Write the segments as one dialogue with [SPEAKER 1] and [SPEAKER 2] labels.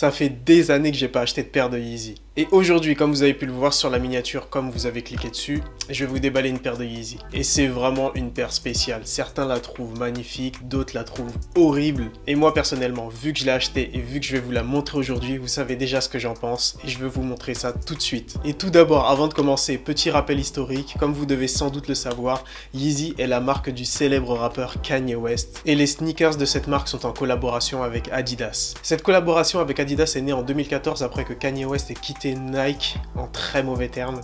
[SPEAKER 1] Ça fait des années que j'ai pas acheté de paire de Yeezy. Et aujourd'hui, comme vous avez pu le voir sur la miniature, comme vous avez cliqué dessus, je vais vous déballer une paire de Yeezy. Et c'est vraiment une paire spéciale. Certains la trouvent magnifique, d'autres la trouvent horrible. Et moi personnellement, vu que je l'ai achetée et vu que je vais vous la montrer aujourd'hui, vous savez déjà ce que j'en pense. Et je vais vous montrer ça tout de suite. Et tout d'abord, avant de commencer, petit rappel historique. Comme vous devez sans doute le savoir, Yeezy est la marque du célèbre rappeur Kanye West. Et les sneakers de cette marque sont en collaboration avec Adidas. Cette collaboration avec Adidas est née en 2014 après que Kanye West ait quitté Nike en très mauvais termes.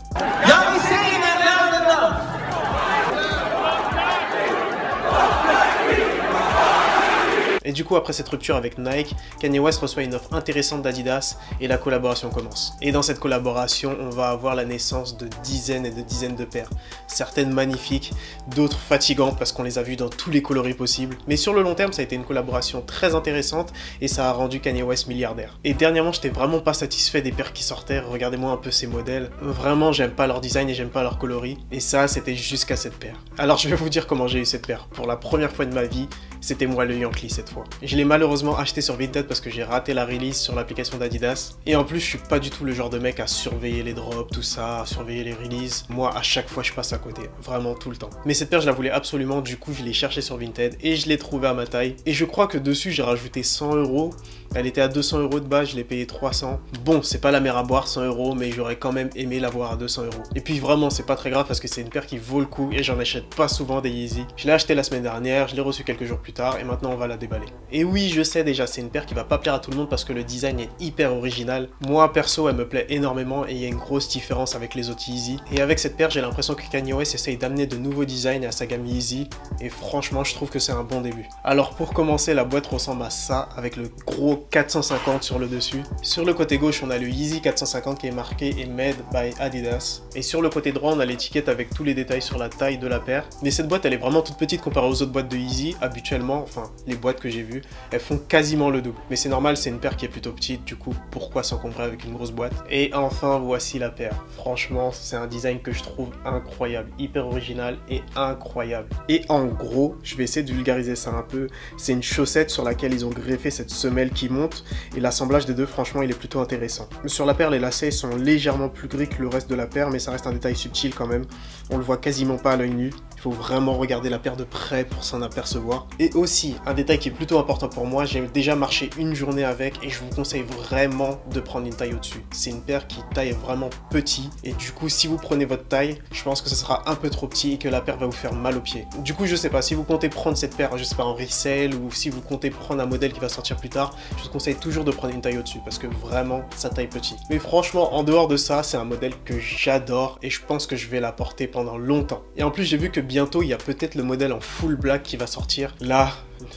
[SPEAKER 1] Et du coup, après cette rupture avec Nike, Kanye West reçoit une offre intéressante d'Adidas et la collaboration commence. Et dans cette collaboration, on va avoir la naissance de dizaines et de dizaines de paires. Certaines magnifiques, d'autres fatigantes parce qu'on les a vues dans tous les coloris possibles. Mais sur le long terme, ça a été une collaboration très intéressante et ça a rendu Kanye West milliardaire. Et dernièrement, j'étais vraiment pas satisfait des paires qui sortaient. Regardez-moi un peu ces modèles. Vraiment, j'aime pas leur design et j'aime pas leur coloris. Et ça, c'était jusqu'à cette paire. Alors, je vais vous dire comment j'ai eu cette paire. Pour la première fois de ma vie, c'était moi le Yankee cette fois. Je l'ai malheureusement acheté sur Vinted parce que j'ai raté la release sur l'application d'Adidas. Et en plus, je suis pas du tout le genre de mec à surveiller les drops, tout ça, à surveiller les releases. Moi, à chaque fois, je passe à côté. Vraiment tout le temps. Mais cette paire, je la voulais absolument. Du coup, je l'ai cherchée sur Vinted et je l'ai trouvée à ma taille. Et je crois que dessus, j'ai rajouté 100 €. Elle était à 200 € de base, je l'ai payé 300. Bon, c'est pas la mer à boire 100 €, mais j'aurais quand même aimé l'avoir à 200 €. Et puis vraiment, c'est pas très grave parce que c'est une paire qui vaut le coup et j'en achète pas souvent des Yeezy. Je l'ai acheté la semaine dernière, je l'ai reçu quelques jours plus tard et maintenant on va la déballer. Et oui, je sais déjà, c'est une paire qui va pas plaire à tout le monde parce que le design est hyper original. Moi, perso, elle me plaît énormément et il y a une grosse différence avec les autres Yeezy. Et avec cette paire, j'ai l'impression que Kanye West essaye d'amener de nouveaux designs à sa gamme Yeezy et franchement, je trouve que c'est un bon début. Alors pour commencer, la boîte ressemble à ça avec le gros 450 sur le dessus. Sur le côté gauche, on a le Yeezy 450 qui est marqué et made by Adidas. Et sur le côté droit, on a l'étiquette avec tous les détails sur la taille de la paire. Mais cette boîte, elle est vraiment toute petite comparée aux autres boîtes de Yeezy. Habituellement, enfin, les boîtes que j'ai vues, elles font quasiment le double. Mais c'est normal, c'est une paire qui est plutôt petite, du coup, pourquoi s'encombrer avec une grosse boîte? Et enfin, voici la paire. Franchement, c'est un design que je trouve incroyable, hyper original et incroyable. Et en gros, je vais essayer de vulgariser ça un peu. C'est une chaussette sur laquelle ils ont greffé cette semelle qui monte et l'assemblage des deux, franchement, il est plutôt intéressant. Sur la paire, les lacets sont légèrement plus gris que le reste de la paire, mais ça reste un détail subtil quand même. On le voit quasiment pas à l'œil nu. Il faut vraiment regarder la paire de près pour s'en apercevoir. Et aussi, un détail qui est plutôt important pour moi, j'ai déjà marché une journée avec et je vous conseille vraiment de prendre une taille au-dessus. C'est une paire qui taille vraiment petit et du coup, si vous prenez votre taille, je pense que ce sera un peu trop petit et que la paire va vous faire mal aux pieds. Du coup, je sais pas, si vous comptez prendre cette paire, je sais pas, en resale ou si vous comptez prendre un modèle qui va sortir plus tard, je vous conseille toujours de prendre une taille au-dessus parce que vraiment, ça taille petit. Mais franchement, en dehors de ça, c'est un modèle que j'adore et je pense que je vais la porter pendant longtemps. Et en plus, j'ai vu que bientôt, il y a peut-être le modèle en full black qui va sortir. Là,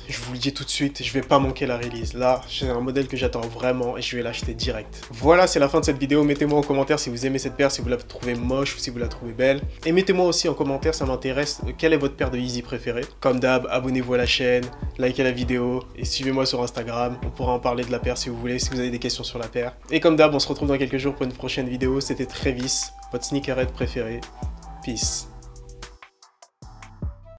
[SPEAKER 1] je vous le dis tout de suite, je vais pas manquer la release. Là, c'est un modèle que j'attends vraiment et je vais l'acheter direct. Voilà, c'est la fin de cette vidéo. Mettez-moi en commentaire si vous aimez cette paire, si vous la trouvez moche ou si vous la trouvez belle. Et mettez-moi aussi en commentaire, ça m'intéresse, quelle est votre paire de Yeezy préférée. Comme d'hab, abonnez-vous à la chaîne, likez la vidéo et suivez-moi sur Instagram. On pourra en parler de la paire si vous voulez, si vous avez des questions sur la paire. Et comme d'hab, on se retrouve dans quelques jours pour une prochaine vidéo. C'était Travis, votre sneakerhead préféré. Peace.